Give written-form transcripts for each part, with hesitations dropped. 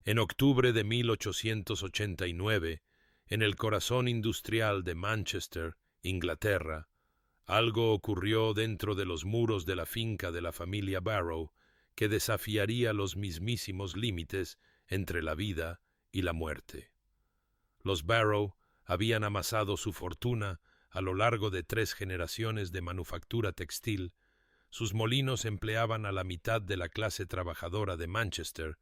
En octubre de 1889, en el corazón industrial de Manchester, Inglaterra, algo ocurrió dentro de los muros de la finca de la familia Barrow que desafiaría los mismísimos límites entre la vida y la muerte. Los Barrow habían amasado su fortuna a lo largo de 3 generaciones de manufactura textil. Sus molinos empleaban a la mitad de la clase trabajadora de Manchester,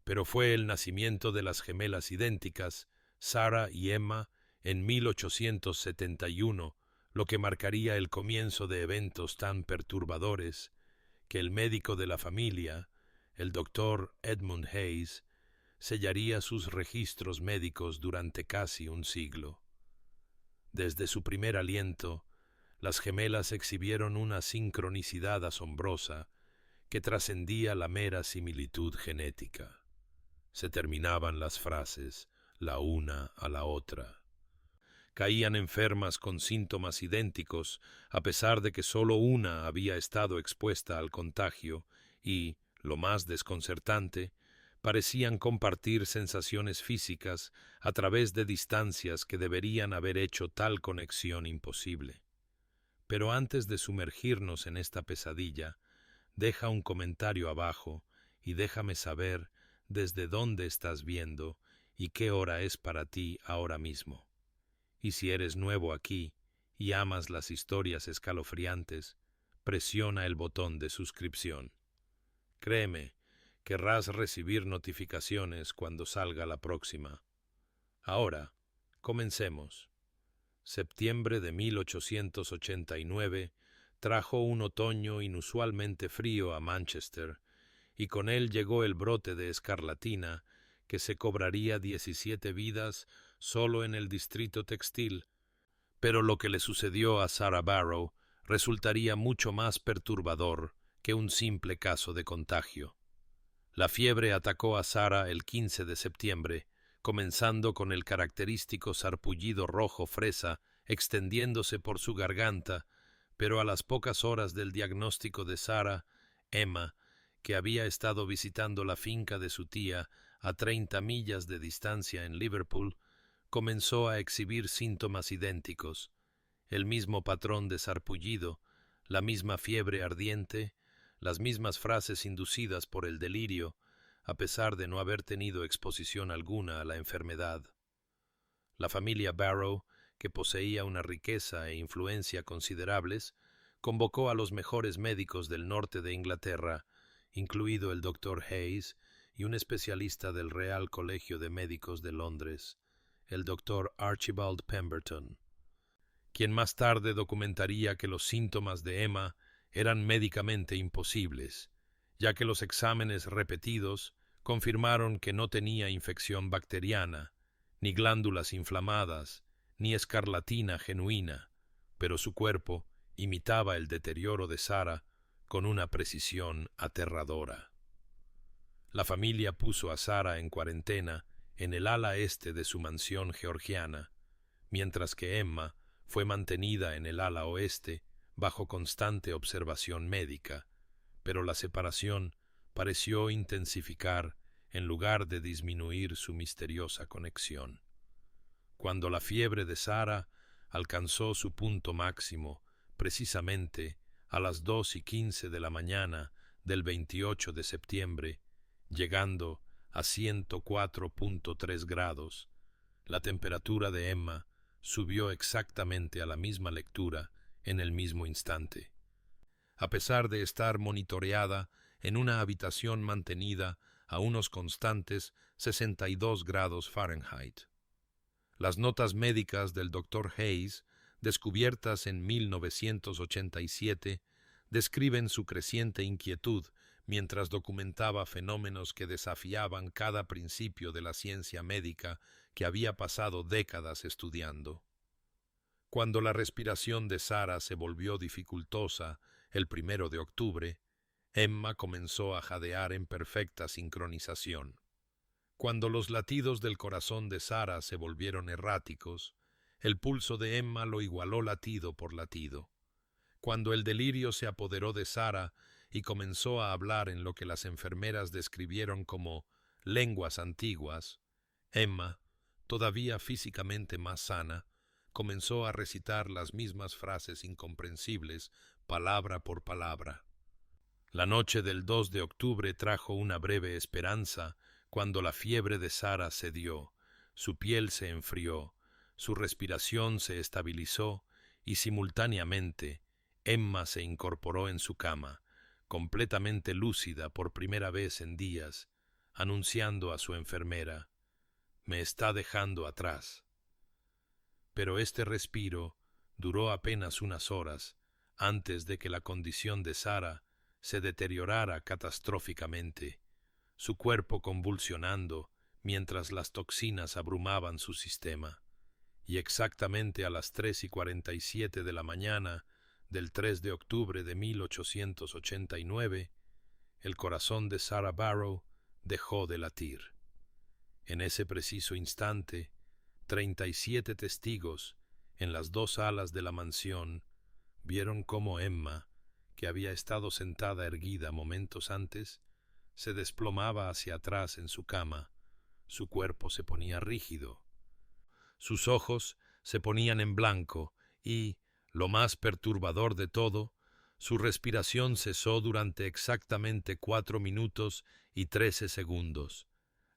pero fue el nacimiento de las gemelas idénticas, Sarah y Emma, en 1871, lo que marcaría el comienzo de eventos tan perturbadores que el médico de la familia, el doctor Edmund Hayes, sellaría sus registros médicos durante casi un siglo. Desde su primer aliento, las gemelas exhibieron una sincronicidad asombrosa que trascendía la mera similitud genética. Se terminaban las frases, la una a la otra. Caían enfermas con síntomas idénticos, a pesar de que solo una había estado expuesta al contagio y, lo más desconcertante, parecían compartir sensaciones físicas a través de distancias que deberían haber hecho tal conexión imposible. Pero antes de sumergirnos en esta pesadilla, deja un comentario abajo y déjame saber desde dónde estás viendo y qué hora es para ti ahora mismo. Y si eres nuevo aquí y amas las historias escalofriantes, presiona el botón de suscripción. Créeme, querrás recibir notificaciones cuando salga la próxima. Ahora, comencemos. Septiembre de 1889 trajo un otoño inusualmente frío a Manchester, y con él llegó el brote de escarlatina que se cobraría 17 vidas solo en el distrito textil. Pero lo que le sucedió a Sarah Barrow resultaría mucho más perturbador que un simple caso de contagio. La fiebre atacó a Sarah el 15 de septiembre, comenzando con el característico sarpullido rojo fresa extendiéndose por su garganta, pero a las pocas horas del diagnóstico de Sarah, Emma, que había estado visitando la finca de su tía a 30 millas de distancia en Liverpool, comenzó a exhibir síntomas idénticos, el mismo patrón de sarpullido, la misma fiebre ardiente, las mismas frases inducidas por el delirio, a pesar de no haber tenido exposición alguna a la enfermedad. La familia Barrow, que poseía una riqueza e influencia considerables, convocó a los mejores médicos del norte de Inglaterra, incluido el Dr. Hayes y un especialista del Real Colegio de Médicos de Londres, el Dr. Archibald Pemberton, quien más tarde documentaría que los síntomas de Emma eran médicamente imposibles, ya que los exámenes repetidos confirmaron que no tenía infección bacteriana, ni glándulas inflamadas, ni escarlatina genuina, pero su cuerpo imitaba el deterioro de Sarah con una precisión aterradora. La familia puso a Sarah en cuarentena en el ala este de su mansión georgiana, mientras que Emma fue mantenida en el ala oeste bajo constante observación médica, pero la separación pareció intensificar en lugar de disminuir su misteriosa conexión. Cuando la fiebre de Sarah alcanzó su punto máximo, precisamente a las 2:15 de la mañana del 28 de septiembre, llegando a 104.3 grados, la temperatura de Emma subió exactamente a la misma lectura en el mismo instante. A pesar de estar monitoreada en una habitación mantenida a unos constantes 62 grados Fahrenheit. Las notas médicas del Dr. Hayes, descubiertas en 1987, describen su creciente inquietud mientras documentaba fenómenos que desafiaban cada principio de la ciencia médica que había pasado décadas estudiando. Cuando la respiración de Sarah se volvió dificultosa el 1 de octubre, Emma comenzó a jadear en perfecta sincronización. Cuando los latidos del corazón de Sarah se volvieron erráticos, el pulso de Emma lo igualó latido por latido. Cuando el delirio se apoderó de Sarah y comenzó a hablar en lo que las enfermeras describieron como lenguas antiguas, Emma, todavía físicamente más sana, comenzó a recitar las mismas frases incomprensibles, palabra por palabra. La noche del 2 de octubre trajo una breve esperanza cuando la fiebre de Sara cedió, su piel se enfrió, su respiración se estabilizó y simultáneamente Emma se incorporó en su cama, completamente lúcida por primera vez en días, anunciando a su enfermera: «Me está dejando atrás». Pero este respiro duró apenas unas horas antes de que la condición de Sara se deteriorara catastróficamente, su cuerpo convulsionando mientras las toxinas abrumaban su sistema. Y exactamente a las 3:47 de la mañana del 3 de octubre de 1889, el corazón de Sarah Barrow dejó de latir. En ese preciso instante, 37 testigos en las dos alas de la mansión vieron cómo Emma, que había estado sentada erguida momentos antes, se desplomaba hacia atrás en su cama. Su cuerpo se ponía rígido, sus ojos se ponían en blanco y, lo más perturbador de todo, su respiración cesó durante exactamente 4 minutos y 13 segundos,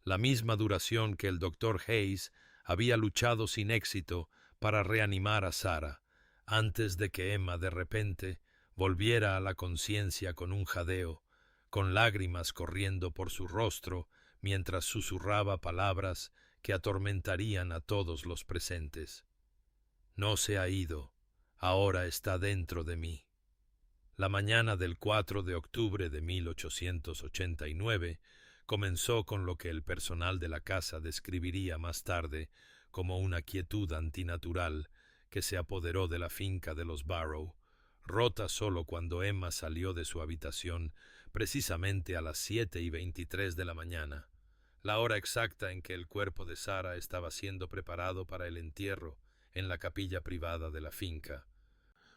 la misma duración que el doctor Hayes había luchado sin éxito para reanimar a Sara, antes de que Emma de repente volviera a la conciencia con un jadeo, con lágrimas corriendo por su rostro mientras susurraba palabras que atormentarían a todos los presentes. «No se ha ido, ahora está dentro de mí». La mañana del 4 de octubre de 1889 comenzó con lo que el personal de la casa describiría más tarde como una quietud antinatural que se apoderó de la finca de los Barrow, rota solo cuando Emma salió de su habitación precisamente a las 7:23 de la mañana, la hora exacta en que el cuerpo de Sara estaba siendo preparado para el entierro en la capilla privada de la finca.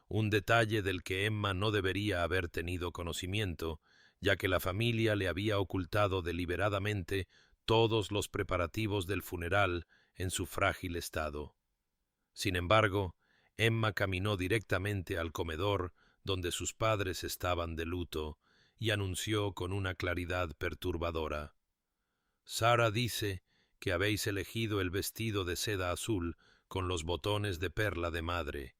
Un detalle del que Emma no debería haber tenido conocimiento, ya que la familia le había ocultado deliberadamente todos los preparativos del funeral en su frágil estado. Sin embargo, Emma caminó directamente al comedor donde sus padres estaban de luto y anunció con una claridad perturbadora: «Sara dice que habéis elegido el vestido de seda azul con los botones de perla de madre,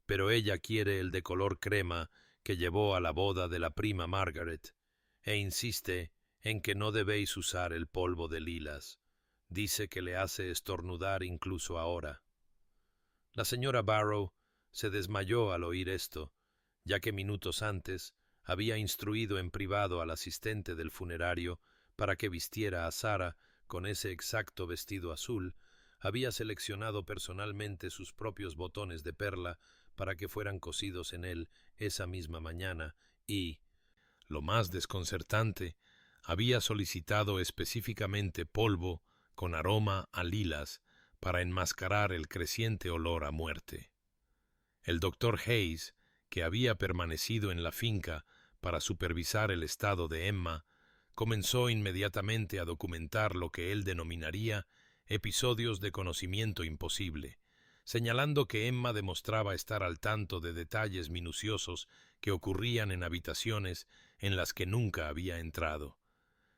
pero ella quiere el de color crema que llevó a la boda de la prima Margaret, e insiste en que no debéis usar el polvo de lilas. Dice que le hace estornudar incluso ahora». La señora Barrow se desmayó al oír esto, ya que minutos antes había instruido en privado al asistente del funerario para que vistiera a Sara con ese exacto vestido azul, había seleccionado personalmente sus propios botones de perla para que fueran cosidos en él esa misma mañana y, lo más desconcertante, había solicitado específicamente polvo con aroma a lilas para enmascarar el creciente olor a muerte. El doctor Hayes, que había permanecido en la finca para supervisar el estado de Emma, comenzó inmediatamente a documentar lo que él denominaría episodios de conocimiento imposible, señalando que Emma demostraba estar al tanto de detalles minuciosos que ocurrían en habitaciones en las que nunca había entrado.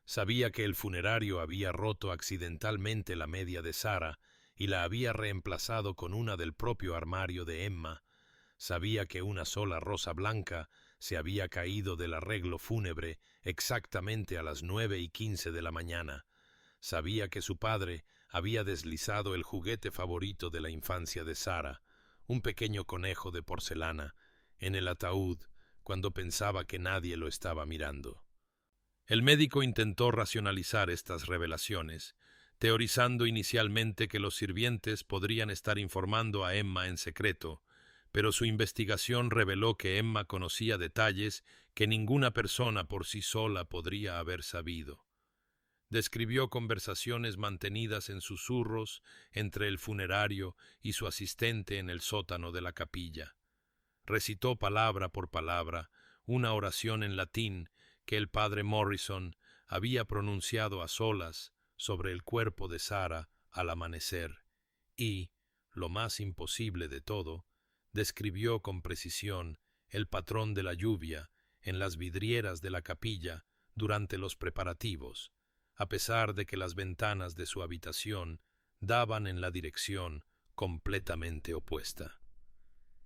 Sabía que el funerario había roto accidentalmente la media de Sara y la había reemplazado con una del propio armario de Emma. Sabía que una sola rosa blanca se había caído del arreglo fúnebre exactamente a las 9:15 de la mañana. Sabía que su padre había deslizado el juguete favorito de la infancia de Sara, un pequeño conejo de porcelana, en el ataúd cuando pensaba que nadie lo estaba mirando. El médico intentó racionalizar estas revelaciones, teorizando inicialmente que los sirvientes podrían estar informando a Emma en secreto, pero su investigación reveló que Emma conocía detalles que ninguna persona por sí sola podría haber sabido. Describió conversaciones mantenidas en susurros entre el funerario y su asistente en el sótano de la capilla. Recitó palabra por palabra una oración en latín que el padre Morrison había pronunciado a solas sobre el cuerpo de Sara al amanecer y, lo más imposible de todo, describió con precisión el patrón de la lluvia en las vidrieras de la capilla durante los preparativos, a pesar de que las ventanas de su habitación daban en la dirección completamente opuesta.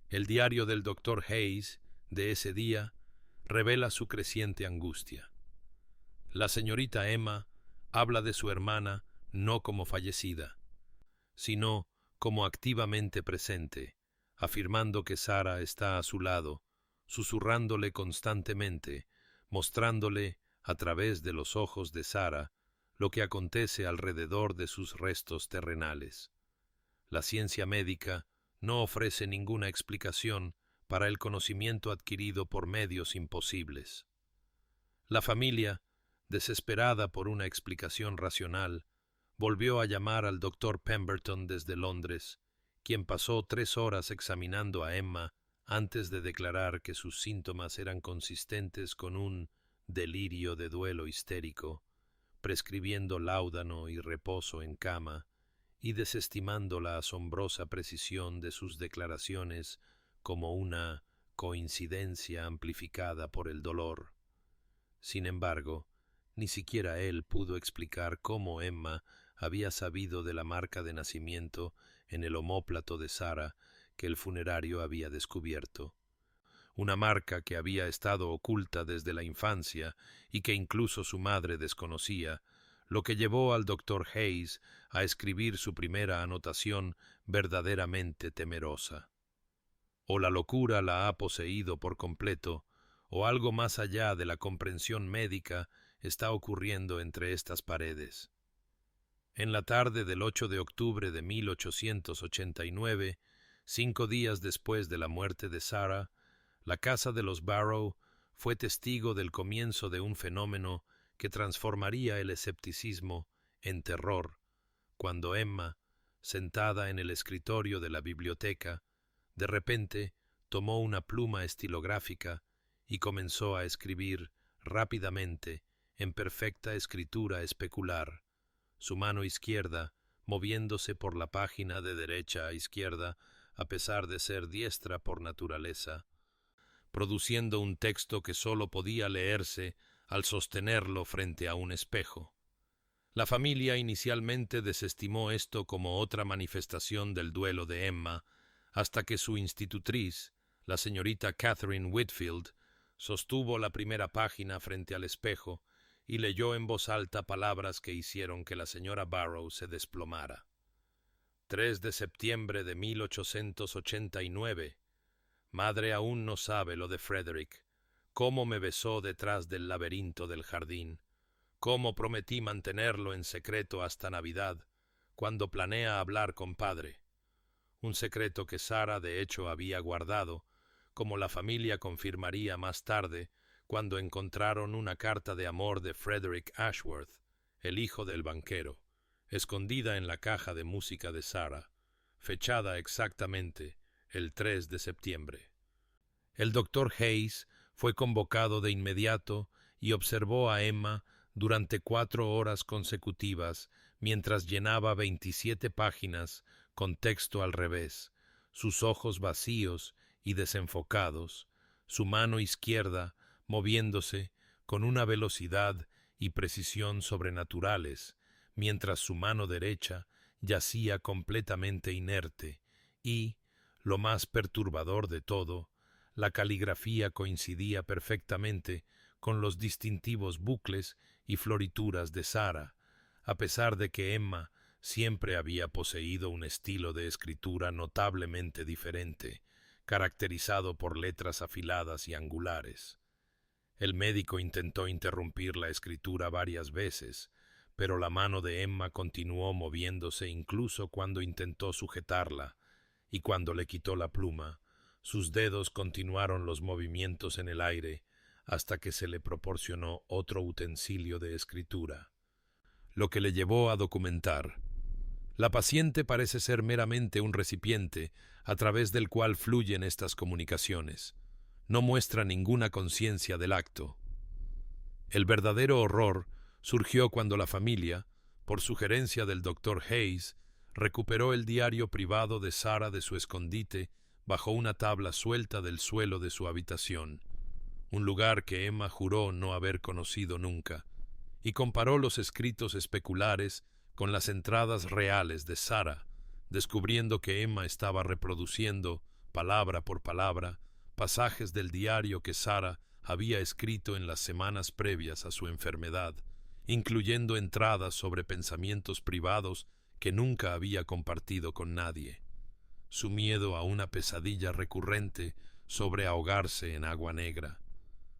El diario del doctor Hayes de ese día revela su creciente angustia. La señorita Emma habla de su hermana no como fallecida, sino como activamente presente, afirmando que Sara está a su lado, susurrándole constantemente, mostrándole, a través de los ojos de Sara, lo que acontece alrededor de sus restos terrenales. La ciencia médica no ofrece ninguna explicación para el conocimiento adquirido por medios imposibles. La familia, desesperada por una explicación racional, volvió a llamar al doctor Pemberton desde Londres, quien pasó 3 horas examinando a Emma antes de declarar que sus síntomas eran consistentes con un delirio de duelo histérico, prescribiendo láudano y reposo en cama, y desestimando la asombrosa precisión de sus declaraciones como una coincidencia amplificada por el dolor. Sin embargo, ni siquiera él pudo explicar cómo Emma había sabido de la marca de nacimiento en el omóplato de Sara que el funerario había descubierto. Una marca que había estado oculta desde la infancia y que incluso su madre desconocía, lo que llevó al doctor Hayes a escribir su primera anotación verdaderamente temerosa. O la locura la ha poseído por completo, o algo más allá de la comprensión médica está ocurriendo entre estas paredes. En la tarde del 8 de octubre de 1889, 5 días después de la muerte de Sara, la casa de los Barrow fue testigo del comienzo de un fenómeno que transformaría el escepticismo en terror, cuando Emma, sentada en el escritorio de la biblioteca, de repente tomó una pluma estilográfica y comenzó a escribir rápidamente en perfecta escritura especular, su mano izquierda moviéndose por la página de derecha a izquierda a pesar de ser diestra por naturaleza, produciendo un texto que sólo podía leerse al sostenerlo frente a un espejo. La familia inicialmente desestimó esto como otra manifestación del duelo de Emma, hasta que su institutriz, la señorita Catherine Whitfield, sostuvo la primera página frente al espejo y leyó en voz alta palabras que hicieron que la señora Barrow se desplomara. 3 de septiembre de 1889. Madre aún no sabe lo de Frederick, cómo me besó detrás del laberinto del jardín, cómo prometí mantenerlo en secreto hasta Navidad, cuando planea hablar con padre. Un secreto que Sara de hecho había guardado, como la familia confirmaría más tarde, cuando encontraron una carta de amor de Frederick Ashworth, el hijo del banquero, escondida en la caja de música de Sara, fechada exactamente el 3 de septiembre. El doctor Hayes fue convocado de inmediato y observó a Emma durante 4 horas consecutivas mientras llenaba 27 páginas con texto al revés, sus ojos vacíos y desenfocados, su mano izquierda moviéndose con una velocidad y precisión sobrenaturales, mientras su mano derecha yacía completamente inerte y, lo más perturbador de todo, la caligrafía coincidía perfectamente con los distintivos bucles y florituras de Sara, a pesar de que Emma siempre había poseído un estilo de escritura notablemente diferente, caracterizado por letras afiladas y angulares. El médico intentó interrumpir la escritura varias veces, pero la mano de Emma continuó moviéndose incluso cuando intentó sujetarla, y cuando le quitó la pluma, sus dedos continuaron los movimientos en el aire hasta que se le proporcionó otro utensilio de escritura, lo que le llevó a documentar: la paciente parece ser meramente un recipiente a través del cual fluyen estas comunicaciones. No muestra ninguna conciencia del acto. El verdadero horror surgió cuando la familia, por sugerencia del doctor Hayes, recuperó el diario privado de Sarah de su escondite bajo una tabla suelta del suelo de su habitación, un lugar que Emma juró no haber conocido nunca, y comparó los escritos especulares con las entradas reales de Sarah, descubriendo que Emma estaba reproduciendo, palabra por palabra, pasajes del diario que Sarah había escrito en las semanas previas a su enfermedad, incluyendo entradas sobre pensamientos privados que nunca había compartido con nadie. Su miedo a una pesadilla recurrente sobre ahogarse en agua negra,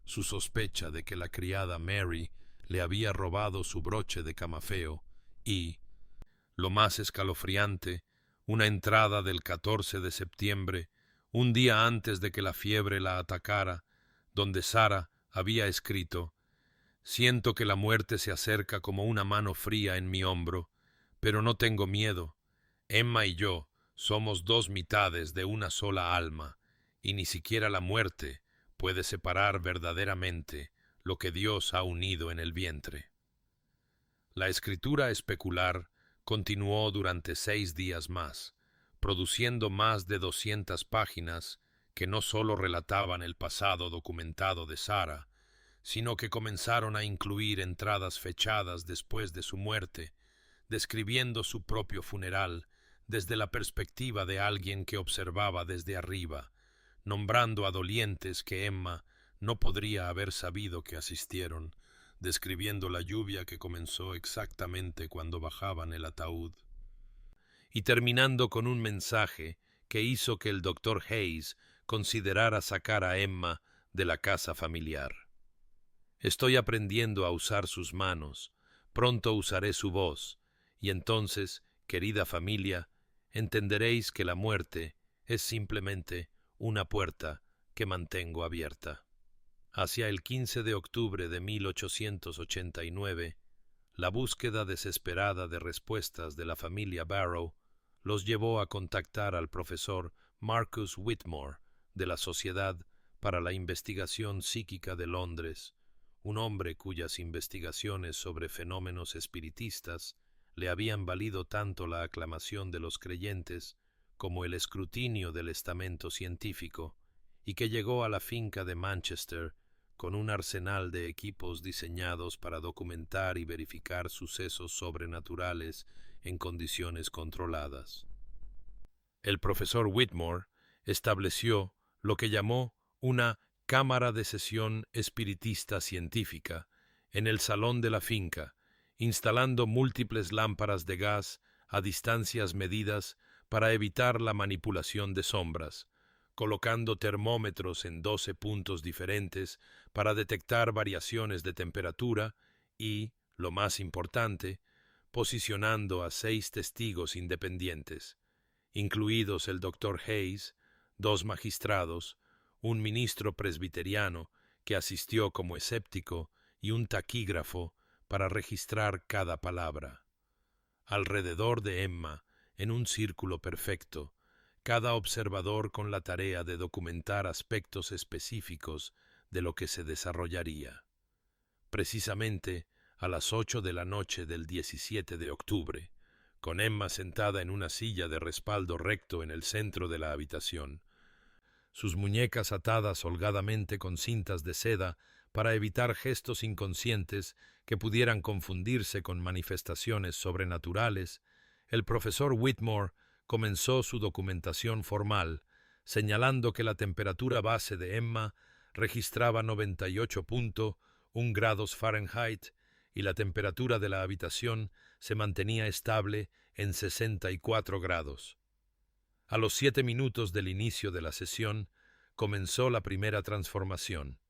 su sospecha de que la criada Mary le había robado su broche de camafeo y, lo más escalofriante, una entrada del 14 de septiembre, un día antes de que la fiebre la atacara, donde Sarah había escrito: «Siento que la muerte se acerca como una mano fría en mi hombro, pero no tengo miedo. Emma y yo somos dos mitades de una sola alma, y ni siquiera la muerte puede separar verdaderamente lo que Dios ha unido en el vientre». La escritura especular continuó durante 6 días más, produciendo más de 200 páginas que no sólo relataban el pasado documentado de Sarah, sino que comenzaron a incluir entradas fechadas después de su muerte, describiendo su propio funeral desde la perspectiva de alguien que observaba desde arriba, nombrando a dolientes que Emma no podría haber sabido que asistieron, describiendo la lluvia que comenzó exactamente cuando bajaban el ataúd, y terminando con un mensaje que hizo que el doctor Hayes considerara sacar a Emma de la casa familiar. «Estoy aprendiendo a usar sus manos, pronto usaré su voz, y entonces, querida familia, entenderéis que la muerte es simplemente una puerta que mantengo abierta». Hacia el 15 de octubre de 1889, la búsqueda desesperada de respuestas de la familia Barrow los llevó a contactar al profesor Marcus Whitmore de la Sociedad para la Investigación Psíquica de Londres, un hombre cuyas investigaciones sobre fenómenos espiritistas le habían valido tanto la aclamación de los creyentes como el escrutinio del estamento científico, y que llegó a la finca de Manchester con un arsenal de equipos diseñados para documentar y verificar sucesos sobrenaturales en condiciones controladas. El profesor Whitmore estableció lo que llamó una cámara de sesión espiritista científica en el salón de la finca, instalando múltiples lámparas de gas a distancias medidas para evitar la manipulación de sombras, colocando termómetros en 12 puntos diferentes para detectar variaciones de temperatura y, lo más importante, posicionando a 6 testigos independientes, incluidos el doctor Hayes, 2 magistrados, un ministro presbiteriano que asistió como escéptico y un taquígrafo para registrar cada palabra. Alrededor de Emma, en un círculo perfecto, cada observador con la tarea de documentar aspectos específicos de lo que se desarrollaría. Precisamente a las 8 de la noche del 17 de octubre, con Emma sentada en una silla de respaldo recto en el centro de la habitación, sus muñecas atadas holgadamente con cintas de seda para evitar gestos inconscientes que pudieran confundirse con manifestaciones sobrenaturales, el profesor Whitmore comenzó su documentación formal, señalando que la temperatura base de Emma registraba 98.1 grados Fahrenheit y la temperatura de la habitación se mantenía estable en 64 grados. A los 7 minutos del inicio de la sesión, comenzó la primera transformación.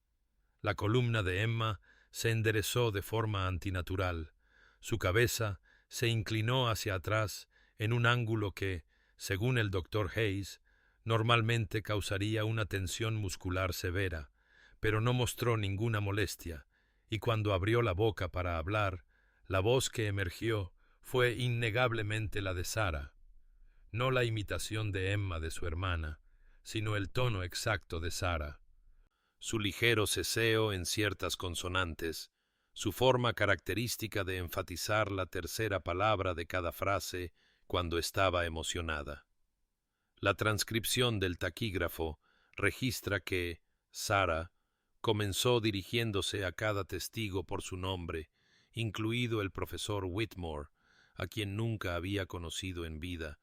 La columna de Emma se enderezó de forma antinatural. Su cabeza se inclinó hacia atrás en un ángulo que, según el doctor Hayes, normalmente causaría una tensión muscular severa, pero no mostró ninguna molestia, y cuando abrió la boca para hablar, la voz que emergió fue innegablemente la de Sarah, no la imitación de Emma de su hermana, sino el tono exacto de Sarah. Su ligero ceseo en ciertas consonantes, su forma característica de enfatizar la tercera palabra de cada frase cuando estaba emocionada. La transcripción del taquígrafo registra que Sarah comenzó dirigiéndose a cada testigo por su nombre, incluido el profesor Whitmore, a quien nunca había conocido en vida,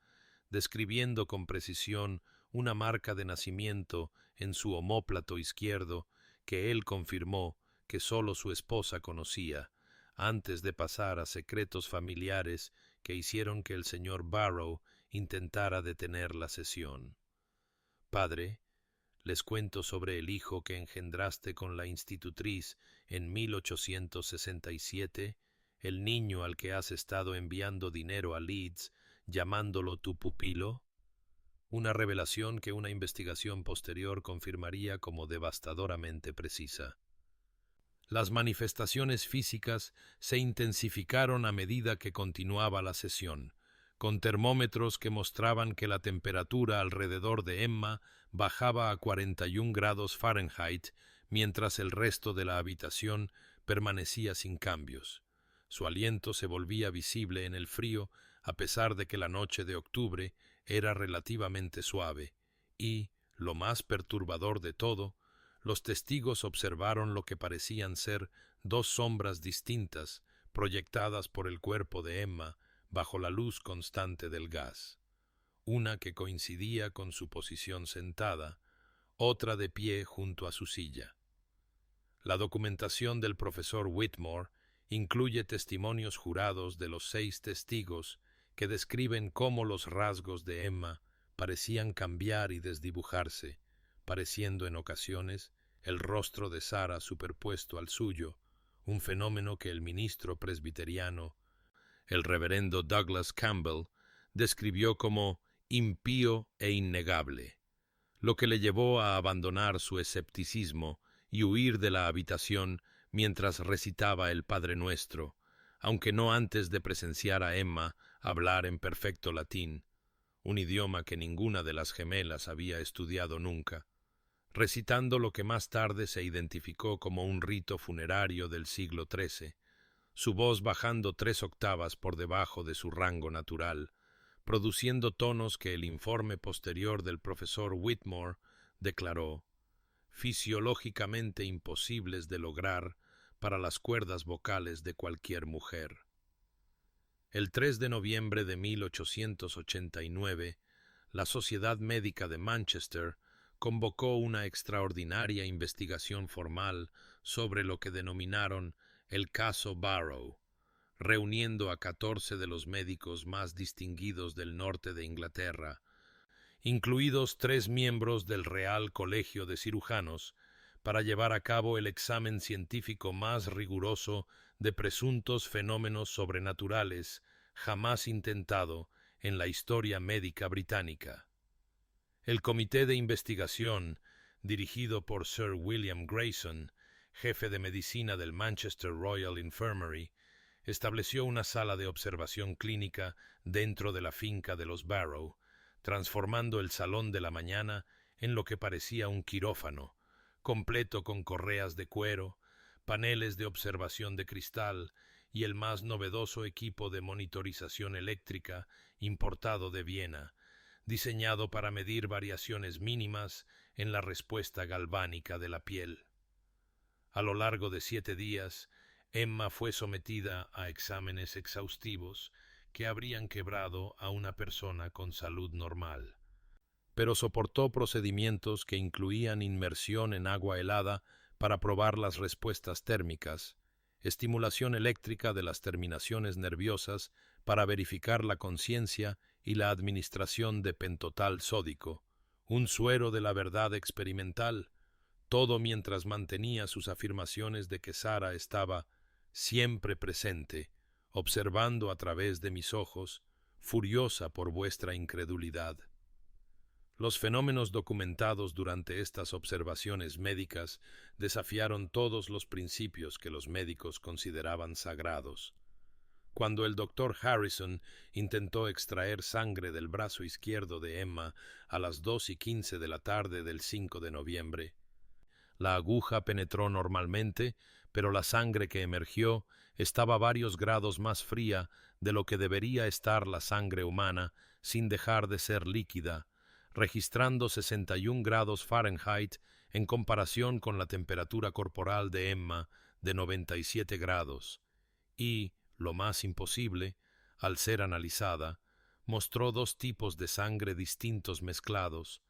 describiendo con precisión una marca de nacimiento en su omóplato izquierdo que él confirmó que sólo su esposa conocía, antes de pasar a secretos familiares que hicieron que el señor Barrow intentara detener la sesión. Padre, les cuento sobre el hijo que engendraste con la institutriz en 1867, el niño al que has estado enviando dinero a Leeds, llamándolo tu pupilo. Una revelación que una investigación posterior confirmaría como devastadoramente precisa. Las manifestaciones físicas se intensificaron a medida que continuaba la sesión, con termómetros que mostraban que la temperatura alrededor de Emma bajaba a 41 grados Fahrenheit, mientras el resto de la habitación permanecía sin cambios. Su aliento se volvía visible en el frío, a pesar de que la noche de octubre era relativamente suave, y, lo más perturbador de todo, los testigos observaron lo que parecían ser dos sombras distintas proyectadas por el cuerpo de Emma bajo la luz constante del gas, una que coincidía con su posición sentada, otra de pie junto a su silla. La documentación del profesor Whitmore incluye testimonios jurados de los 6 testigos que describen cómo los rasgos de Emma parecían cambiar y desdibujarse, pareciendo en ocasiones el rostro de Sarah superpuesto al suyo, un fenómeno que el ministro presbiteriano, el reverendo Douglas Campbell, describió como impío e innegable, lo que le llevó a abandonar su escepticismo y huir de la habitación mientras recitaba el Padre Nuestro, aunque no antes de presenciar a Emma hablar en perfecto latín, un idioma que ninguna de las gemelas había estudiado nunca, recitando lo que más tarde se identificó como un rito funerario del siglo XIII, su voz bajando 3 octavas por debajo de su rango natural, produciendo tonos que el informe posterior del profesor Whitmore declaró fisiológicamente imposibles de lograr para las cuerdas vocales de cualquier mujer. El 3 de noviembre de 1889, la Sociedad Médica de Manchester convocó una extraordinaria investigación formal sobre lo que denominaron el caso Barrow, reuniendo a 14 de los médicos más distinguidos del norte de Inglaterra, incluidos 3 miembros del Real Colegio de Cirujanos, para llevar a cabo el examen científico más riguroso de presuntos fenómenos sobrenaturales jamás intentado en la historia médica británica. El comité de investigación, dirigido por Sir William Grayson, jefe de medicina del Manchester Royal Infirmary, estableció una sala de observación clínica dentro de la finca de los Barrow, transformando el salón de la mañana en lo que parecía un quirófano, completo con correas de cuero, paneles de observación de cristal y el más novedoso equipo de monitorización eléctrica importado de Viena, diseñado para medir variaciones mínimas en la respuesta galvánica de la piel. A lo largo de 7 días, Emma fue sometida a exámenes exhaustivos que habrían quebrado a una persona con salud normal, pero soportó procedimientos que incluían inmersión en agua helada para probar las respuestas térmicas, estimulación eléctrica de las terminaciones nerviosas para verificar la conciencia y la administración de pentotal sódico, un suero de la verdad experimental, todo mientras mantenía sus afirmaciones de que Sarah estaba siempre presente, observando a través de mis ojos, furiosa por vuestra incredulidad. Los fenómenos documentados durante estas observaciones médicas desafiaron todos los principios que los médicos consideraban sagrados. Cuando el doctor Harrison intentó extraer sangre del brazo izquierdo de Emma a las 2:15 de la tarde del 5 de noviembre, la aguja penetró normalmente, pero la sangre que emergió estaba varios grados más fría de lo que debería estar la sangre humana sin dejar de ser líquida, registrando 61 grados Fahrenheit en comparación con la temperatura corporal de Emma de 97 grados. Y, lo más imposible, al ser analizada, mostró dos tipos de sangre distintos mezclados,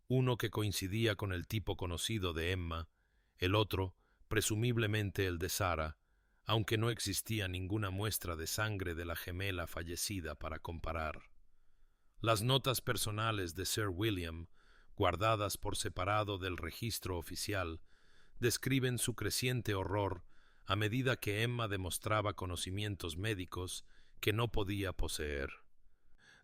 uno que coincidía con el tipo conocido de Emma, el otro, presumiblemente el de Sarah, aunque no existía ninguna muestra de sangre de la gemela fallecida para comparar. Las notas personales de Sir William, guardadas por separado del registro oficial, describen su creciente horror a medida que Emma demostraba conocimientos médicos que no podía poseer,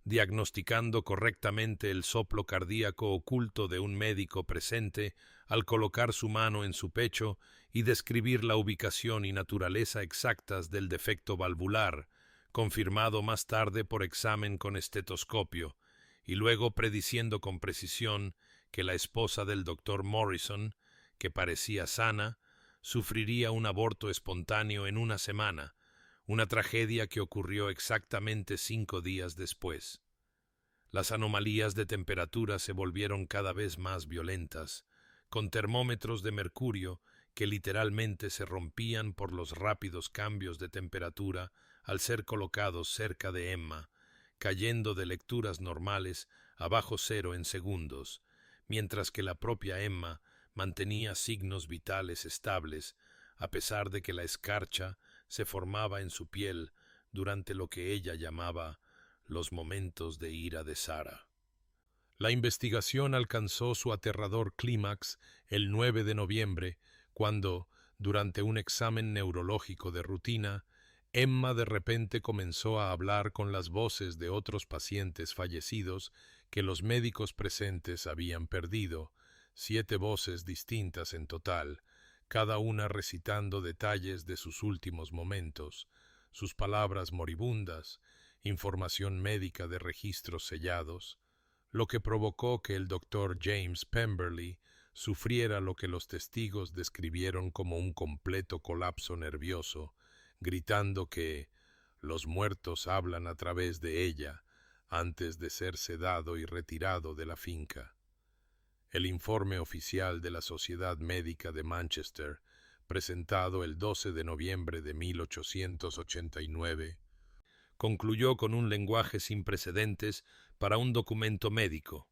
diagnosticando correctamente el soplo cardíaco oculto de un médico presente al colocar su mano en su pecho y describir la ubicación y naturaleza exactas del defecto valvular, confirmado más tarde por examen con estetoscopio, y luego prediciendo con precisión que la esposa del doctor Morrison, que parecía sana, sufriría un aborto espontáneo en una semana, una tragedia que ocurrió exactamente 5 días después. Las anomalías de temperatura se volvieron cada vez más violentas, con termómetros de mercurio que literalmente se rompían por los rápidos cambios de temperatura al ser colocados cerca de Emma, cayendo de lecturas normales a bajo cero en segundos, mientras que la propia Emma mantenía signos vitales estables, a pesar de que la escarcha se formaba en su piel durante lo que ella llamaba los momentos de ira de Sarah. La investigación alcanzó su aterrador clímax el 9 de noviembre, cuando, durante un examen neurológico de rutina, Emma de repente comenzó a hablar con las voces de otros pacientes fallecidos que los médicos presentes habían perdido, 7 voces distintas en total, cada una recitando detalles de sus últimos momentos, sus palabras moribundas, información médica de registros sellados, lo que provocó que el doctor James Pemberley sufriera lo que los testigos describieron como un completo colapso nervioso, gritando que los muertos hablan a través de ella antes de ser sedado y retirado de la finca. El informe oficial de la Sociedad Médica de Manchester, presentado el 12 de noviembre de 1889, concluyó con un lenguaje sin precedentes para un documento médico.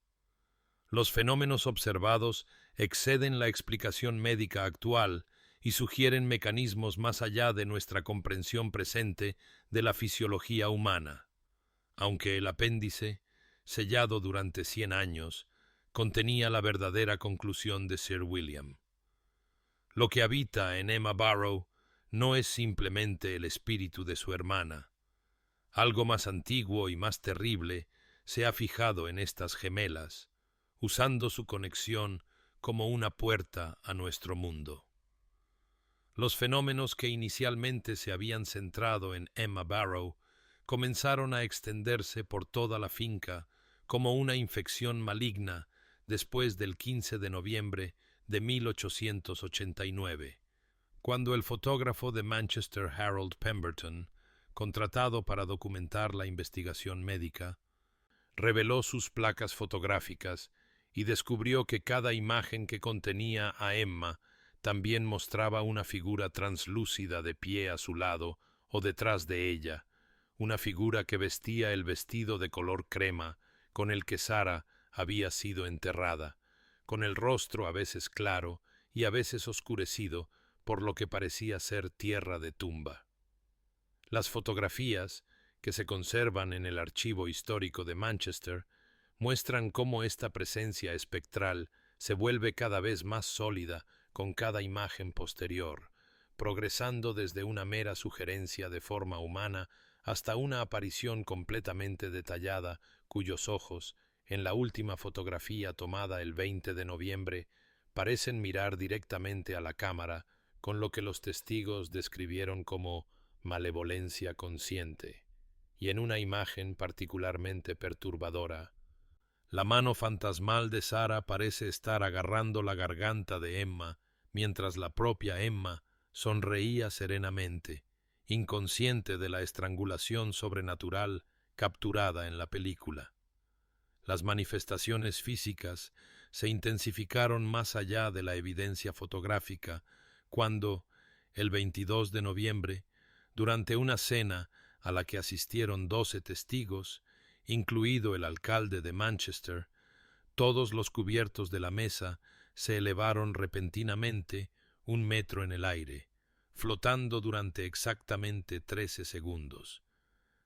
Los fenómenos observados exceden la explicación médica actual y sugieren mecanismos más allá de nuestra comprensión presente de la fisiología humana. Aunque el apéndice, sellado durante 100 años, contenía la verdadera conclusión de Sir William. Lo que habita en Emma Barrow no es simplemente el espíritu de su hermana. Algo más antiguo y más terrible se ha fijado en estas gemelas, usando su conexión como una puerta a nuestro mundo. Los fenómenos que inicialmente se habían centrado en Emma Barrow comenzaron a extenderse por toda la finca como una infección maligna después del 15 de noviembre de 1889, cuando el fotógrafo de Manchester Harold Pemberton, contratado para documentar la investigación médica, reveló sus placas fotográficas y descubrió que cada imagen que contenía a Emma también mostraba una figura translúcida de pie a su lado o detrás de ella, una figura que vestía el vestido de color crema con el que Sarah había sido enterrada, con el rostro a veces claro y a veces oscurecido por lo que parecía ser tierra de tumba. Las fotografías, que se conservan en el Archivo Histórico de Manchester, muestran cómo esta presencia espectral se vuelve cada vez más sólida con cada imagen posterior, progresando desde una mera sugerencia de forma humana hasta una aparición completamente detallada cuyos ojos, en la última fotografía tomada el 20 de noviembre, parecen mirar directamente a la cámara, con lo que los testigos describieron como malevolencia consciente. Y en una imagen particularmente perturbadora, la mano fantasmal de Sarah parece estar agarrando la garganta de Emma, mientras la propia Emma sonreía serenamente, inconsciente de la estrangulación sobrenatural capturada en la película. Las manifestaciones físicas se intensificaron más allá de la evidencia fotográfica cuando, el 22 de noviembre, durante una cena a la que asistieron 12 testigos, incluido el alcalde de Manchester, todos los cubiertos de la mesa se elevaron repentinamente 1 metro en el aire, flotando durante exactamente 13 segundos.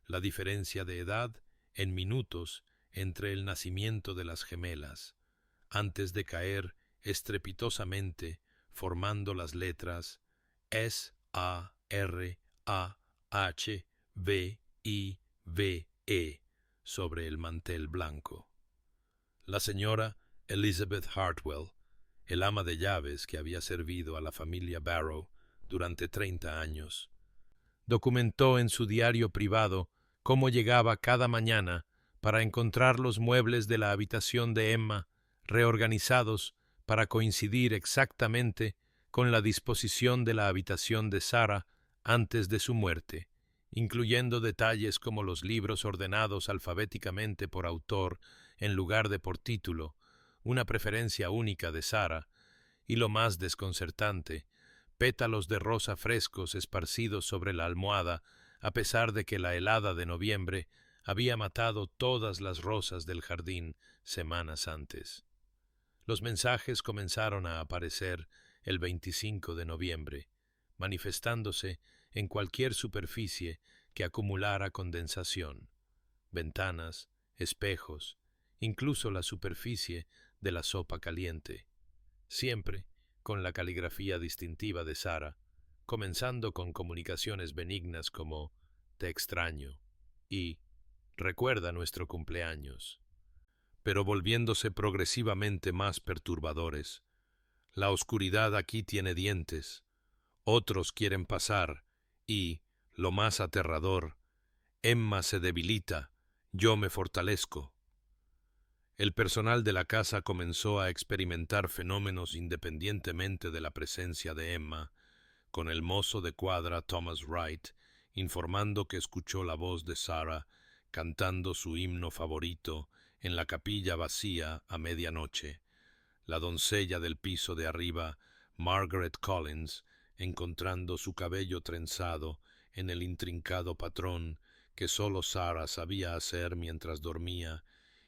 La diferencia de edad, en minutos, entre el nacimiento de las gemelas, antes de caer estrepitosamente, formando las letras SARAHVIVE sobre el mantel blanco. La señora Elizabeth Hartwell, el ama de llaves que había servido a la familia Barrow durante 30 años, documentó en su diario privado cómo llegaba cada mañana para encontrar los muebles de la habitación de Emma reorganizados para coincidir exactamente con la disposición de la habitación de Sarah antes de su muerte, incluyendo detalles como los libros ordenados alfabéticamente por autor en lugar de por título, una preferencia única de Sarah, y lo más desconcertante, pétalos de rosa frescos esparcidos sobre la almohada, a pesar de que la helada de noviembre había matado todas las rosas del jardín semanas antes. Los mensajes comenzaron a aparecer el 25 de noviembre, manifestándose en cualquier superficie que acumulara condensación, ventanas, espejos, incluso la superficie de la sopa caliente, siempre con la caligrafía distintiva de Sarah, comenzando con comunicaciones benignas como «Te extraño» y «Recuerda nuestro cumpleaños», pero volviéndose progresivamente más perturbadores. «La oscuridad aquí tiene dientes, otros quieren pasar y, lo más aterrador, Emma se debilita, yo me fortalezco». El personal de la casa comenzó a experimentar fenómenos independientemente de la presencia de Emma, con el mozo de cuadra Thomas Wright informando que escuchó la voz de Sarah cantando su himno favorito en la capilla vacía a medianoche. La doncella del piso de arriba, Margaret Collins, encontrando su cabello trenzado en el intrincado patrón que sólo Sarah sabía hacer mientras dormía,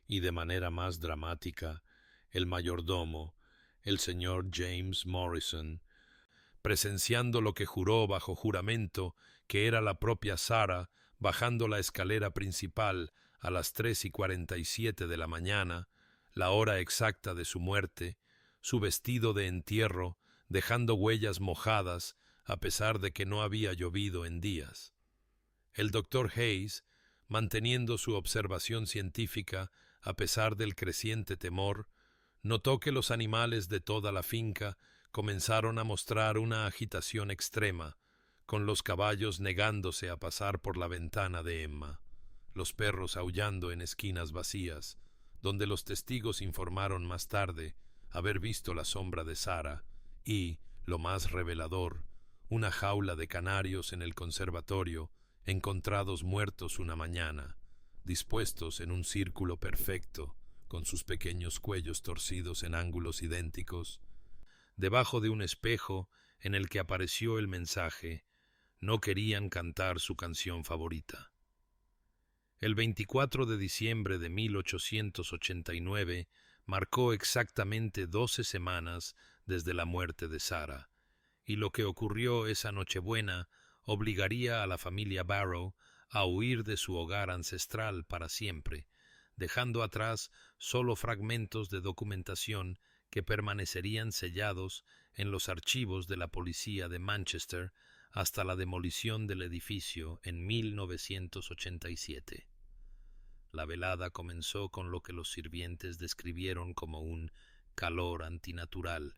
y de manera más dramática, el mayordomo, el señor James Morrison, presenciando lo que juró bajo juramento que era la propia Sarah bajando la escalera principal a las 3:47 de la mañana, la hora exacta de su muerte, su vestido de entierro dejando huellas mojadas a pesar de que no había llovido en días. El doctor Hayes, manteniendo su observación científica a pesar del creciente temor, notó que los animales de toda la finca comenzaron a mostrar una agitación extrema, con los caballos negándose a pasar por la ventana de Emma, los perros aullando en esquinas vacías, donde los testigos informaron más tarde haber visto la sombra de Sarah, y, lo más revelador, una jaula de canarios en el conservatorio, encontrados muertos una mañana, dispuestos en un círculo perfecto, con sus pequeños cuellos torcidos en ángulos idénticos, debajo de un espejo en el que apareció el mensaje: no querían cantar su canción favorita. El 24 de diciembre de 1889 marcó exactamente 12 semanas desde la muerte de Sarah, y lo que ocurrió esa Nochebuena obligaría a la familia Barrow a huir de su hogar ancestral para siempre, dejando atrás solo fragmentos de documentación que permanecerían sellados en los archivos de la policía de Manchester hasta la demolición del edificio en 1987. La velada comenzó con lo que los sirvientes describieron como un calor antinatural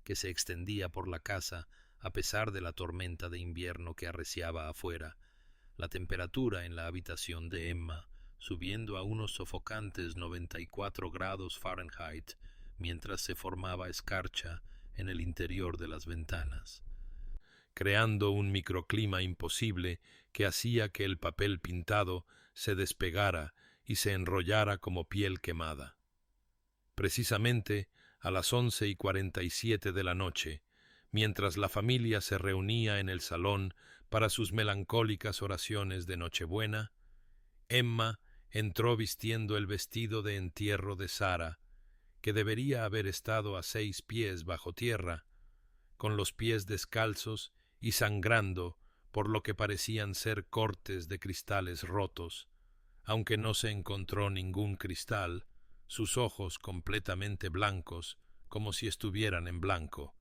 que se extendía por la casa a pesar de la tormenta de invierno que arreciaba afuera, la temperatura en la habitación de Emma subiendo a unos sofocantes 94 grados Fahrenheit mientras se formaba escarcha en el interior de las ventanas. creando un microclima imposible que hacía que el papel pintado se despegara y se enrollara como piel quemada. Precisamente a las 11:47 de la noche, mientras la familia se reunía en el salón para sus melancólicas oraciones de Nochebuena, Emma entró vistiendo el vestido de entierro de Sara, que debería haber estado a 6 pies bajo tierra, con los pies descalzos y sangrando por lo que parecían ser cortes de cristales rotos. Aunque no se encontró ningún cristal, sus ojos completamente blancos, como si estuvieran en blanco,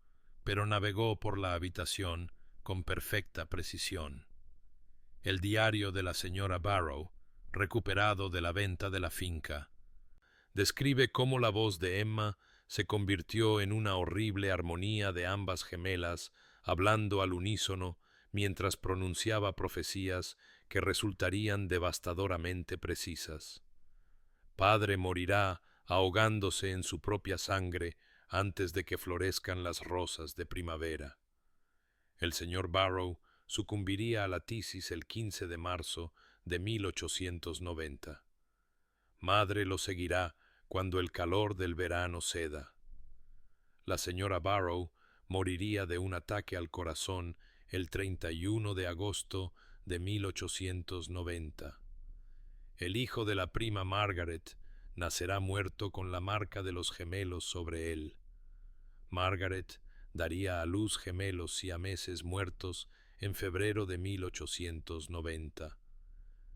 pero navegó por la habitación con perfecta precisión. El diario de la señora Barrow, recuperado de la venta de la finca, describe cómo la voz de Emma se convirtió en una horrible armonía de ambas gemelas, hablando al unísono mientras pronunciaba profecías que resultarían devastadoramente precisas. Padre morirá ahogándose en su propia sangre antes de que florezcan las rosas de primavera. El señor Barrow sucumbiría a la tisis el 15 de marzo de 1890. Madre lo seguirá cuando el calor del verano ceda. La señora Barrow moriría de un ataque al corazón el 31 de agosto de 1890. El hijo de la prima Margaret nacerá muerto con la marca de los gemelos sobre él. Margaret daría a luz gemelos siameses muertos en febrero de 1890.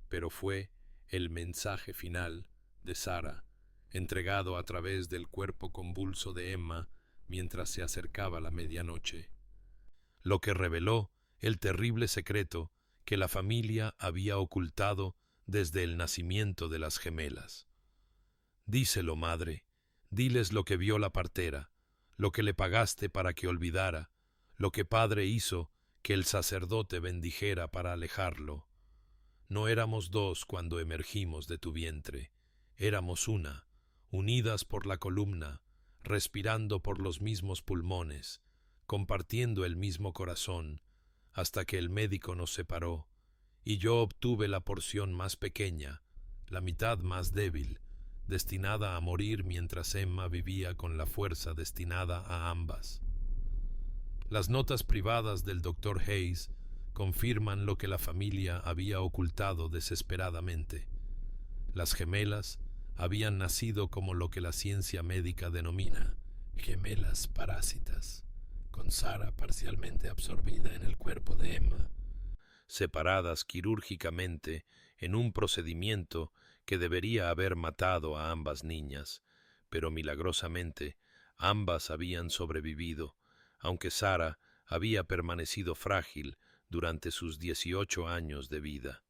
Pero fue el mensaje final de Sara, entregado a través del cuerpo convulso de Emma mientras se acercaba la medianoche, lo que reveló el terrible secreto que la familia había ocultado desde el nacimiento de las gemelas. Díselo, madre, diles lo que vio la partera, lo que le pagaste para que olvidara, lo que padre hizo que el sacerdote bendijera para alejarlo. No éramos dos cuando emergimos de tu vientre, éramos una, unidas por la columna, respirando por los mismos pulmones, compartiendo el mismo corazón, hasta que el médico nos separó, y yo obtuve la porción más pequeña, la mitad más débil, destinada a morir mientras Emma vivía con la fuerza destinada a ambas. Las notas privadas del Dr. Hayes confirman lo que la familia había ocultado desesperadamente. Las gemelas habían nacido como lo que la ciencia médica denomina gemelas parásitas, con Sara parcialmente absorbida en el cuerpo de Emma, separadas quirúrgicamente en un procedimiento que debería haber matado a ambas niñas, pero milagrosamente ambas habían sobrevivido, aunque Sara había permanecido frágil durante sus 18 años de vida.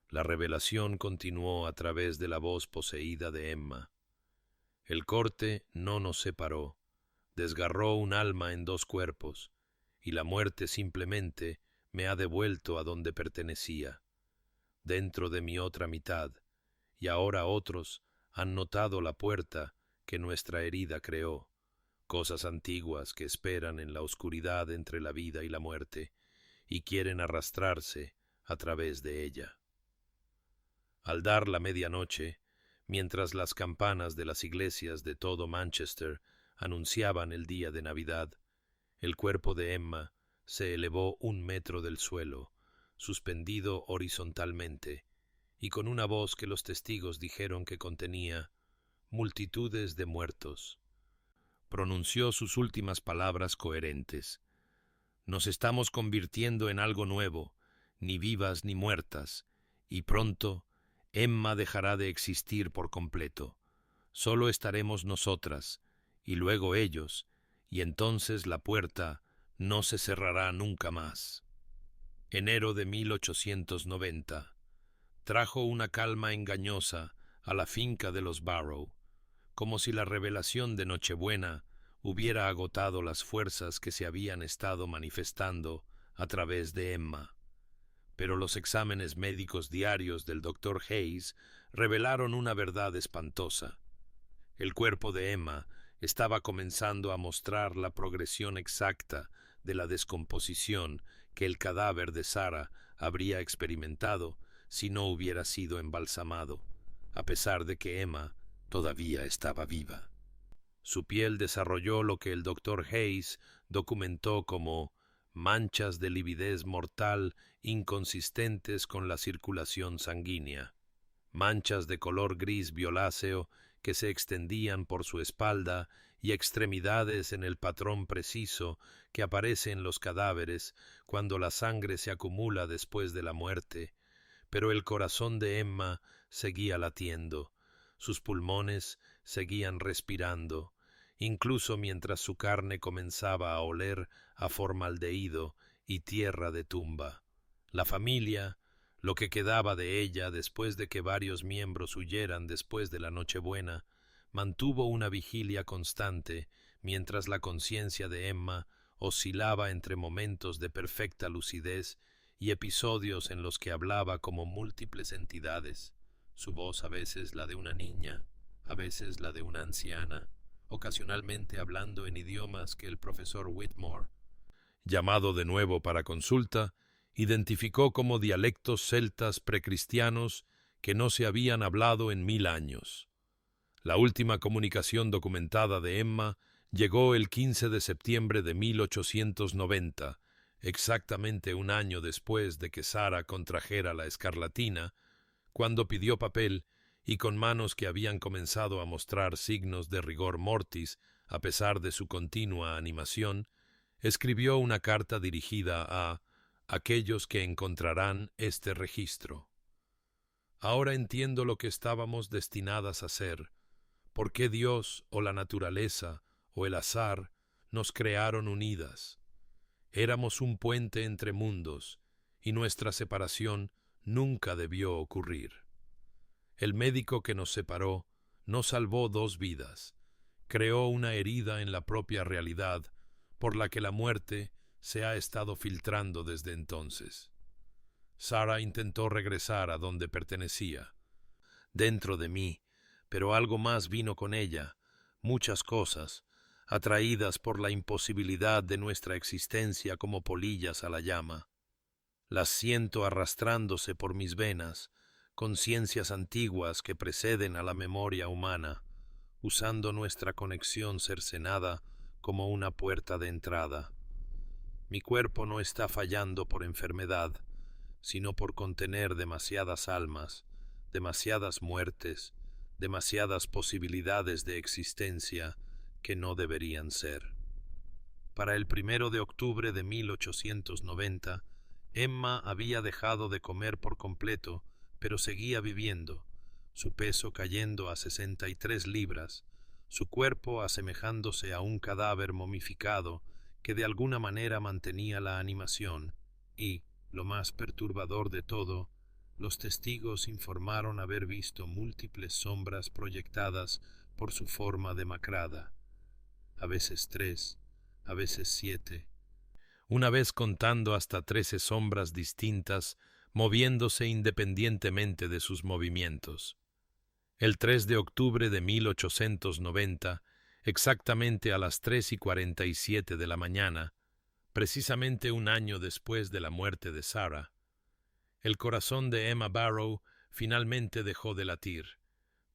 La revelación continuó a través de la voz poseída de Emma. El corte no nos separó, desgarró un alma en 2 cuerpos, y la muerte simplemente me ha devuelto a donde pertenecía, dentro de mi otra mitad, y ahora otros han notado la puerta que nuestra herida creó, cosas antiguas que esperan en la oscuridad entre la vida y la muerte, y quieren arrastrarse a través de ella. Al dar la medianoche, mientras las campanas de las iglesias de todo Manchester anunciaban el día de Navidad, el cuerpo de Emma se elevó 1 metro del suelo, suspendido horizontalmente, y con una voz que los testigos dijeron que contenía multitudes de muertos, pronunció sus últimas palabras coherentes. Nos estamos convirtiendo en algo nuevo, ni vivas ni muertas, y pronto Emma dejará de existir por completo. Solo estaremos nosotras, y luego ellos, y entonces la puerta no se cerrará nunca más. Enero de 1890 trajo una calma engañosa a la finca de los Barrow, como si la revelación de Nochebuena hubiera agotado las fuerzas que se habían estado manifestando a través de Emma. Pero los exámenes médicos diarios del Dr. Hayes revelaron una verdad espantosa. El cuerpo de Emma estaba comenzando a mostrar la progresión exacta de la descomposición que el cadáver de Sarah habría experimentado si no hubiera sido embalsamado, a pesar de que Emma todavía estaba viva. Su piel desarrolló lo que el doctor Hayes documentó como manchas de lividez mortal inconsistentes con la circulación sanguínea, manchas de color gris violáceo que se extendían por su espalda y extremidades en el patrón preciso que aparece en los cadáveres cuando la sangre se acumula después de la muerte. Pero el corazón de Emma seguía latiendo, sus pulmones seguían respirando, incluso mientras su carne comenzaba a oler a formaldehído y tierra de tumba. La familia, lo que quedaba de ella después de que varios miembros huyeran después de la Nochebuena, mantuvo una vigilia constante mientras la conciencia de Emma oscilaba entre momentos de perfecta lucidez y episodios en los que hablaba como múltiples entidades, su voz a veces la de una niña, a veces la de una anciana, ocasionalmente hablando en idiomas que el profesor Whitmore, llamado de nuevo para consulta, identificó como dialectos celtas precristianos que no se habían hablado en 1000 años. La última comunicación documentada de Emma llegó el 15 de septiembre de 1890, exactamente un año después de que Sarah contrajera la escarlatina, cuando pidió papel y con manos que habían comenzado a mostrar signos de rigor mortis a pesar de su continua animación, escribió una carta dirigida a aquellos que encontrarán este registro. Ahora entiendo lo que estábamos destinadas a ser, por qué Dios o la naturaleza o el azar nos crearon unidas. Éramos un puente entre mundos y nuestra separación nunca debió ocurrir. El médico que nos separó no salvó 2 vidas, creó una herida en la propia realidad por la que la muerte se ha estado filtrando desde entonces. Sarah intentó regresar a donde pertenecía, dentro de mí, pero algo más vino con ella, muchas cosas, atraídas por la imposibilidad de nuestra existencia como polillas a la llama. Las siento arrastrándose por mis venas, conciencias antiguas que preceden a la memoria humana, usando nuestra conexión cercenada como una puerta de entrada. Mi cuerpo no está fallando por enfermedad, sino por contener demasiadas almas, demasiadas muertes, demasiadas posibilidades de existencia que no deberían ser. Para el 1 de octubre de 1890, Emma había dejado de comer por completo, pero seguía viviendo, su peso cayendo a 63 libras, su cuerpo asemejándose a un cadáver momificado que de alguna manera mantenía la animación, y, lo más perturbador de todo, los testigos informaron haber visto múltiples sombras proyectadas por su forma demacrada, a veces 3, a veces 7, una vez contando hasta 13 sombras distintas, moviéndose independientemente de sus movimientos. El 3 de octubre de 1890, exactamente a las 3:47 de la mañana, precisamente un año después de la muerte de Sarah, el corazón de Emma Barrow finalmente dejó de latir,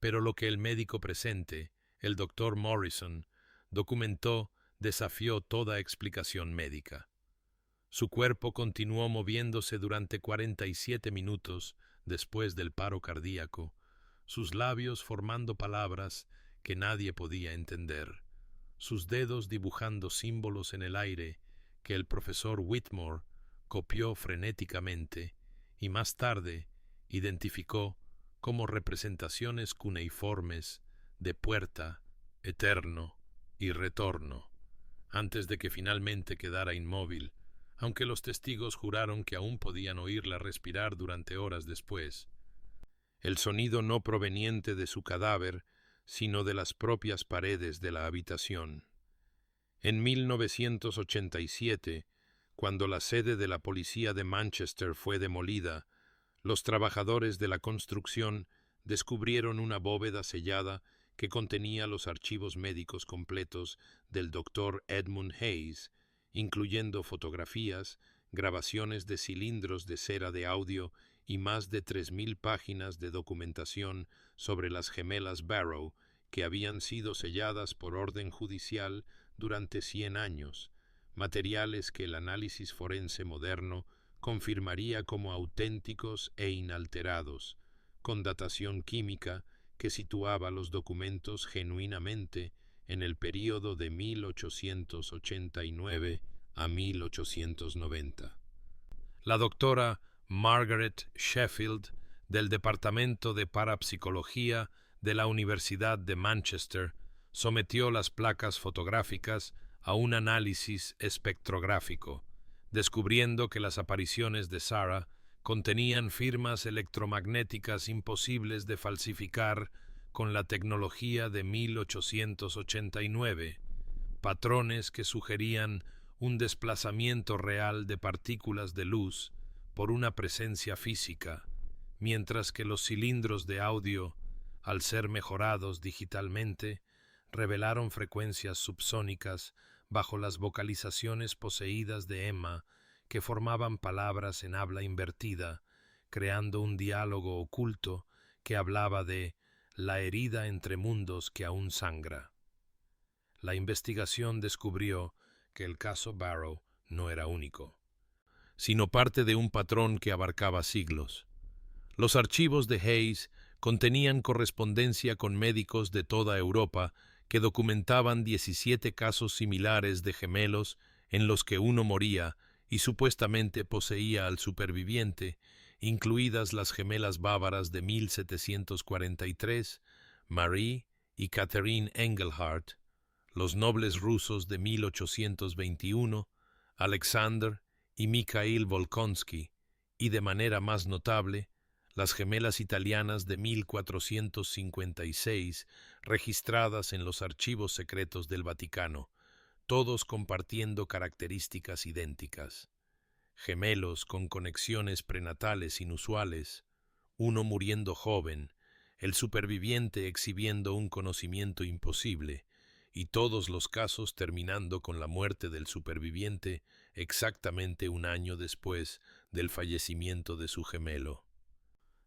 pero lo que el médico presente, el doctor Morrison, documentó desafió toda explicación médica. Su cuerpo continuó moviéndose durante 47 minutos después del paro cardíaco, sus labios formando palabras que nadie podía entender, sus dedos dibujando símbolos en el aire que el profesor Whitmore copió frenéticamente y más tarde identificó como representaciones cuneiformes de puerta, eterno y retorno, antes de que finalmente quedara inmóvil, aunque los testigos juraron que aún podían oírla respirar durante horas después. El sonido no proveniente de su cadáver, sino de las propias paredes de la habitación. En 1987, cuando la sede de la policía de Manchester fue demolida, los trabajadores de la construcción descubrieron una bóveda sellada que contenía los archivos médicos completos del doctor Edmund Hayes, incluyendo fotografías, grabaciones de cilindros de cera de audio y más de 3.000 páginas de documentación sobre las gemelas Barrow, que habían sido selladas por orden judicial durante 100 años, materiales que el análisis forense moderno confirmaría como auténticos e inalterados, con datación química que situaba los documentos genuinamente en el período de 1889 a 1890. La doctora Margaret Sheffield, del Departamento de Parapsicología de la Universidad de Manchester, sometió las placas fotográficas a un análisis espectrográfico, descubriendo que las apariciones de Sarah contenían firmas electromagnéticas imposibles de falsificar con la tecnología de 1889, patrones que sugerían un desplazamiento real de partículas de luz por una presencia física, mientras que los cilindros de audio, al ser mejorados digitalmente, revelaron frecuencias subsónicas bajo las vocalizaciones poseídas de Emma que formaban palabras en habla invertida, creando un diálogo oculto que hablaba de la herida entre mundos que aún sangra. La investigación descubrió que el caso Barrow no era único, sino parte de un patrón que abarcaba siglos. Los archivos de Hayes contenían correspondencia con médicos de toda Europa que documentaban 17 casos similares de gemelos en los que uno moría y supuestamente poseía al superviviente, incluidas las gemelas bávaras de 1743, Marie y Catherine Engelhardt, los nobles rusos de 1821, Alexander y Mikhail Volkonsky, y de manera más notable, las gemelas italianas de 1456, registradas en los archivos secretos del Vaticano, todos compartiendo características idénticas. Gemelos con conexiones prenatales inusuales, uno muriendo joven, el superviviente exhibiendo un conocimiento imposible, y todos los casos terminando con la muerte del superviviente exactamente un año después del fallecimiento de su gemelo.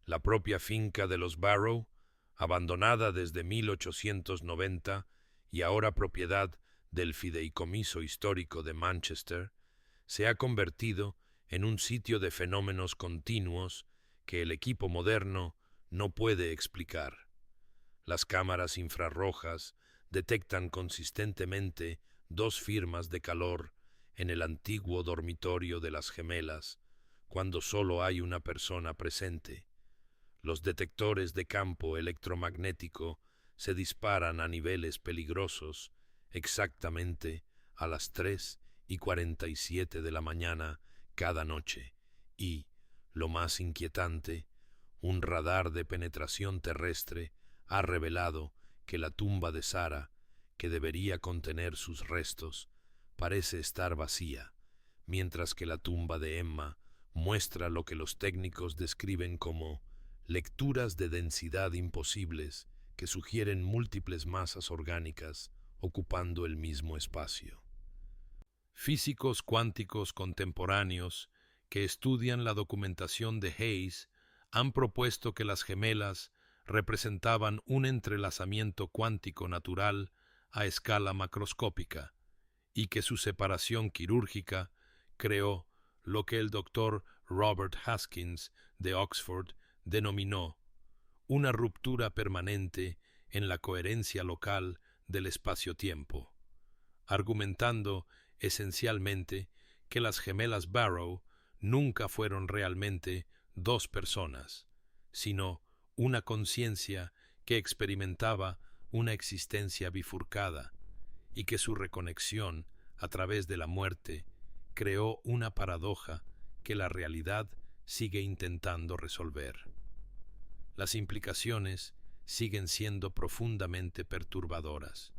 La propia finca de los Barrow, abandonada desde 1890 y ahora propiedad del Fideicomiso Histórico de Manchester, se ha convertido en un sitio de fenómenos continuos que el equipo moderno no puede explicar. Las cámaras infrarrojas detectan consistentemente 2 firmas de calor en el antiguo dormitorio de las gemelas, cuando solo hay una persona presente. Los detectores de campo electromagnético se disparan a niveles peligrosos exactamente a las 3:47 de la mañana cada noche y, lo más inquietante, un radar de penetración terrestre ha revelado que la tumba de Sarah, que debería contener sus restos, parece estar vacía, mientras que la tumba de Emma muestra lo que los técnicos describen como lecturas de densidad imposibles que sugieren múltiples masas orgánicas ocupando el mismo espacio. Físicos cuánticos contemporáneos que estudian la documentación de Hayes han propuesto que las gemelas representaban un entrelazamiento cuántico natural a escala macroscópica y que su separación quirúrgica creó lo que el doctor Robert Haskins de Oxford denominó una ruptura permanente en la coherencia local del espacio-tiempo, argumentando esencialmente que las gemelas Barrow nunca fueron realmente 2 personas, sino una conciencia que experimentaba una existencia bifurcada y que su reconexión a través de la muerte creó una paradoja que la realidad sigue intentando resolver. Las implicaciones siguen siendo profundamente perturbadoras.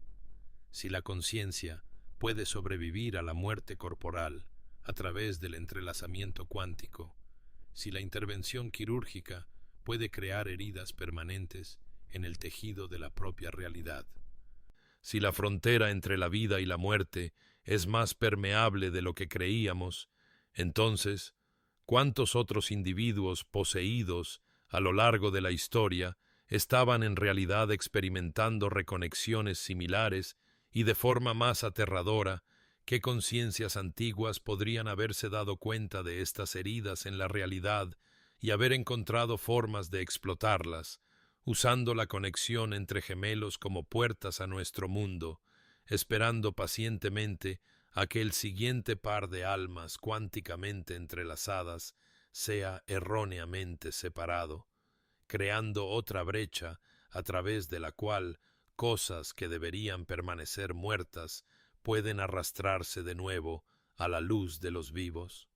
Si la conciencia puede sobrevivir a la muerte corporal a través del entrelazamiento cuántico, si la intervención quirúrgica puede crear heridas permanentes en el tejido de la propia realidad, si la frontera entre la vida y la muerte es más permeable de lo que creíamos, Entonces, ¿cuántos otros individuos poseídos a lo largo de la historia estaban en realidad experimentando reconexiones similares y de forma más aterradora? ¿Qué conciencias antiguas podrían haberse dado cuenta de estas heridas en la realidad y haber encontrado formas de explotarlas, usando la conexión entre gemelos como puertas a nuestro mundo, esperando pacientemente a que el siguiente par de almas cuánticamente entrelazadas sea erróneamente separado, creando otra brecha a través de la cual cosas que deberían permanecer muertas pueden arrastrarse de nuevo a la luz de los vivos?